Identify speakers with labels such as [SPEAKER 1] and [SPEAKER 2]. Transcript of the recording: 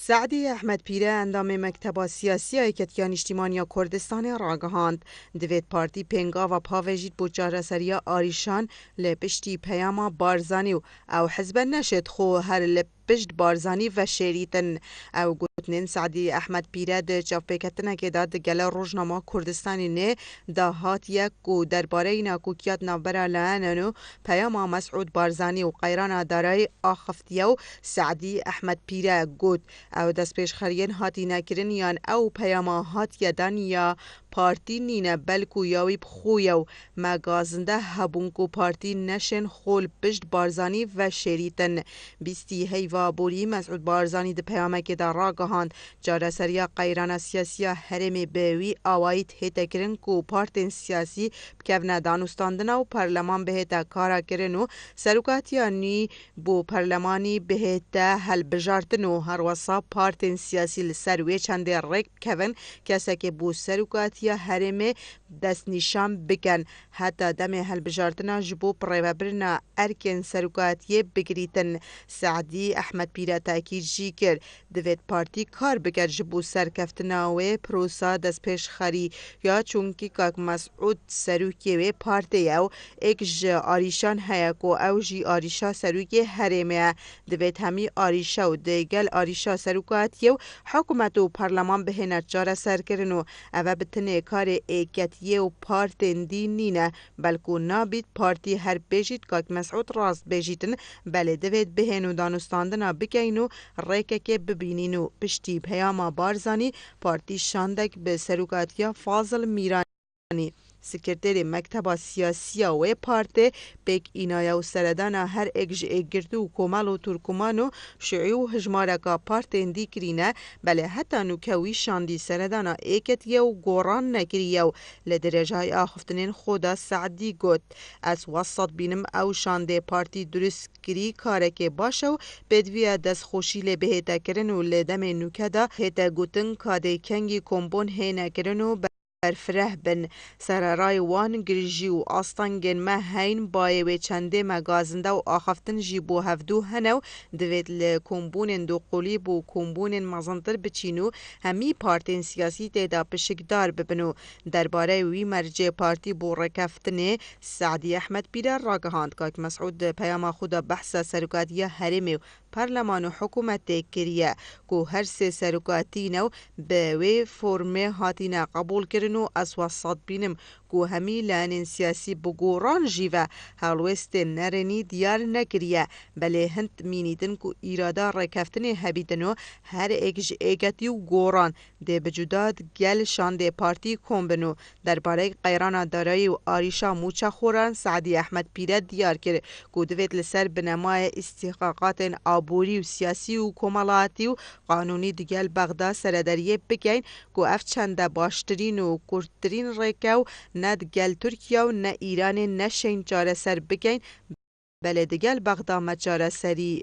[SPEAKER 1] سعدی احمد پیره اندام مکتبا سیاسی ایکتیان اجتماعی کردستان راگهاند دوید پارتی پنگا و پاوجید بو چارەسەریە آریشان لپشتی پیاما بارزانی او حزب نشد خو هر لپشت بارزانی و شریتن او گوتنین سعدی احمد پیره ده چاوپیکتنه که داد گل روزنامه کردستانی نه دا هات یک و درباره ناکوکیات نابرا لعننو پیاما مسعود بارزانی و قیران دارای آخفتیو سعدی احمد پیره گوت او دست پیش خرین هاتی نکرن یان او پیاما هات یدن یا پارتی نینه بلکو یاوی بخویو مگازنده هبونکو پارتی نشن خول پشت بارزانی و شریتن بیستی هیوا بوری مسعود بارزانی ده پیامه که در را گهاند جاره سریا قیران سیاسی هرمی بیوی آوایت هیتا کرن کو پارتین سیاسی بکونا دانستاندن و پرلمان بهتا کارا کرن و سروکاتیانی بو پرلمانی بهتا هل بجارتن و هر وصا پارتین سیاسی لسروی چنده ریک کون کسا که بو سروکاتی هرمه دست نشان بکن حتی دم هلبجارتنا جبو پریوبرنا ارکن سروکاتی بگریتن سعدی احمد پیره تاکید جی کر دوید پارتی کار بکر جبو سرکفتنا و پروسا دست پیش خری یا چونکی کاک مسعود سروکی و پارتی او ایک ج آریشان هیکو او جی آریشا سروکی هرمه دوید همی آریشا و دیگل آریشا سروکاتی و حکومت و پارلمان بهنه جاره سر کرنو او بتنه کار ایکتیه و پارتین دی نینه بلکو نابید پارتی هر بیجید کاک مسعود راست بیجیدن بله دوید بهنو دانستاندنا بکینو ریکه که ببینینو پشتی پیاما بارزانی پارتی شاندک به سروکاتیا فاضل میرانی سکرتری مکتبا سیاسی و پارتی پیک اینایا و سردانا هر اگج اگردو و کمال و ترکمانو شعی و هجمارکا پارتین دی کرینه بله حتی نوکوی شاندی سردانا ایکتیه و گوران نکریه و لدرجه های آخفتنین خودا سعدی گوت از وسط بینم او شانده پارتی درست کری کاره که باشه و بدوی دست خوشی لبهتا کرن و لدم نوکه دا هیتا گوتن کاده کنگی کمبون هینه کرن و برفره بن سرارای وان گرژی و آستانگن ما هین بایه و چنده مگازنده و آخفتن جی بو هفدو هنو دوید لکمبون دو قولی بو کمبون مزنتر بچینو همی پارتین سیاسی تیدا پشکدار ببنو درباره وی مرجع پارتی بو رکفتن سعدی احمد پیره راگهاند کاک مسعود پیام خدا بحث سرکاتیه هرمی پارلمان و حکومت کریه کو هر سه سرکاتی نو به وی فرمه هاتینا قبول کرنو از وسط بینم کو همی لانین سیاسی بگوران جیوه هلوست نرنی دیار نکریه بله هند مینیدن کو ایرادا رکفتن هبیدنو هر اگج ایگتی و گوران ده بجداد گل شانده پارتی کمبنو درباره قیران دارایی و آریشا موچا خوران سعدی احمد پیره دیار کرد کو دوید لسر بنمای استحقاقات عبوری و سیاسی و کمالاتی و قانونی دیگل بغداد سردریه بگین کو اف چنده باشترین و کردترین ریکو نه گل ترکیه و نه ایران نشین جاره سر بگین بله دیگل بغداد مجاره سری